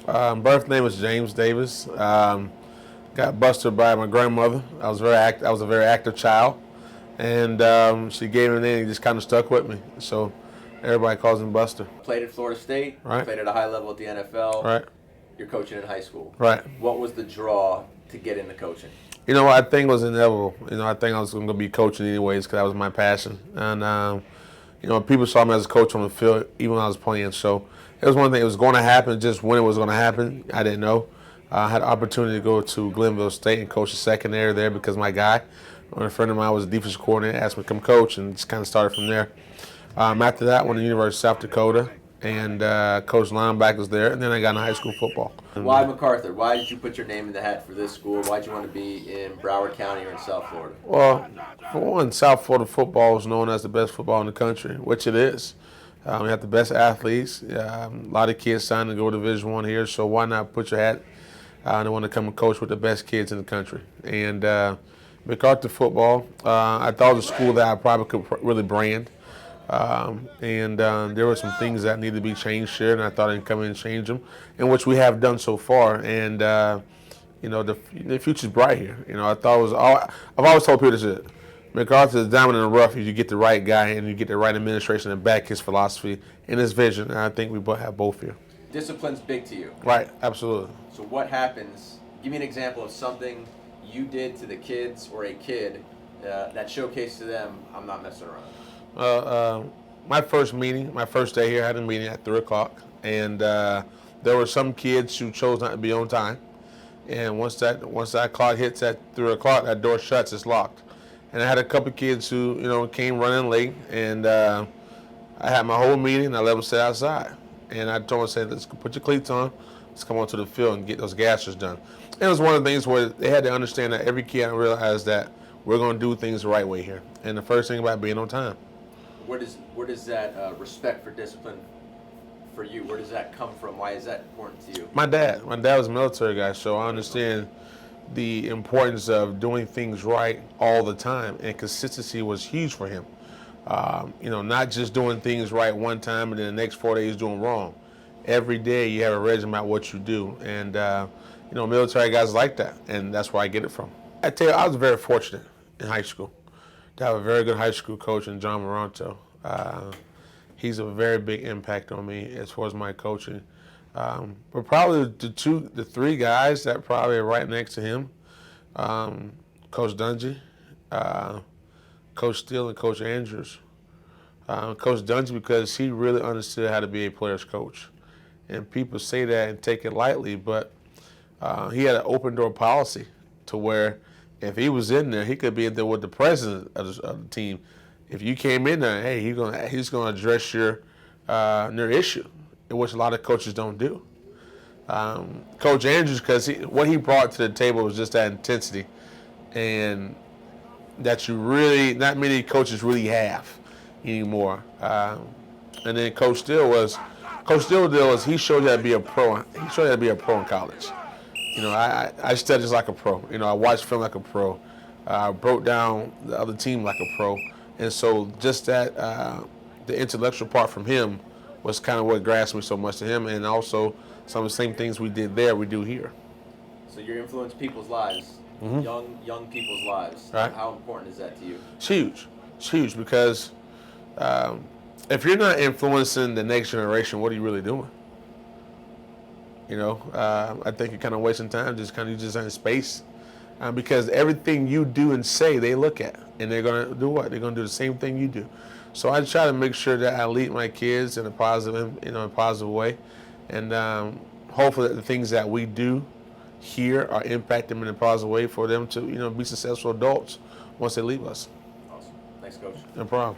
Birth name was James Davis. Got busted by my grandmother. I was a very active child, and she gave me a name and just kind of stuck with me. So everybody calls him Buster. Played at Florida State. Right. Played at a high level at the NFL. Right. You're coaching in high school. Right. What was the draw to get into coaching? You know, I think it was inevitable. I think I was going to be coaching anyways because that was my passion. And, people saw me as a coach on the field even when I was playing. So it was one thing. It was going to happen. Just when it was going to happen, I didn't know. I had the opportunity to go to Glenville State and coach the secondary there because my guy, a friend of mine, was a defensive coordinator, asked me to come coach, and just kind of started from there. After that, went to the University of South Dakota and coached linebackers there, and then I got into high school football. Why McArthur? Why did you put your name in the hat for this school? Why did you want to be in Broward County or in South Florida? Well, for one, South Florida football is known as the best football in the country, which it is. We have the best athletes. A lot of kids signed to go to Division I here, so why not put your hat and want to come and coach with the best kids in the country? And McArthur football, I thought it was a school that I probably could really brand. There were some things that needed to be changed here, and I thought I'd come in and change them, and which we have done so far. And the future's bright here. I've always told people this: McArthur is diamond in the rough if you get the right guy and you get the right administration and back his philosophy and his vision. And I think we have both here. Discipline's big to you. Right, absolutely. So what happens? Give me an example of something you did to the kids or a kid that showcased to them, I'm not messing around. My first day here, I had a meeting at 3 o'clock, and there were some kids who chose not to be on time. And once that clock hits at 3 o'clock, that door shuts, it's locked. And I had a couple kids who came running late, and I had my whole meeting, and I let them sit outside. And I told them, I said, let's put your cleats on, let's come onto the field and get those gassers done. And it was one of the things where they had to understand that every kid realized that we're going to do things the right way here. And the first thing about being on time. Where does that respect for discipline for you, where does that come from? Why is that important to you? My dad was a military guy, so I understand the importance of doing things right all the time, and consistency was huge for him. Not just doing things right one time and then the next 4 days doing wrong. Every day you have a regimen about what you do, and military guys like that, and that's where I get it from. I tell you, I was very fortunate in high school to have a very good high school coach in John Moranto. He's a very big impact on me as far as my coaching. But probably the three guys that probably are right next to him, Coach Dungy, Coach Steele, and Coach Andrews. Coach Dungy, because he really understood how to be a player's coach. And people say that and take it lightly, but he had an open door policy to where if he was in there, he could be in there with the president of the team. If you came in there, hey, he's gonna address your issue, which a lot of coaches don't do. Coach Andrews, because what he brought to the table was just that intensity, and that not many coaches really have anymore. And then Coach Steele was he showed you how to be a pro. He showed you how to be a pro in college. I studied just like a pro. I watched film like a pro. I broke down the other team like a pro. And so just that, the intellectual part from him was kind of what grasped me so much to him. And also some of the same things we did there, we do here. So you influence people's lives, mm-hmm. young people's lives. Right. How important is that to you? It's huge. It's huge because if you're not influencing the next generation, what are you really doing? I think you're kind of wasting time just in space. Because everything you do and say, they look at, and they're going to do what? They're going to do the same thing you do. So I try to make sure that I lead my kids in a positive way, and hopefully that the things that we do here are impact them in a positive way for them to, be successful adults once they leave us. Awesome. Thanks, Coach. No problem.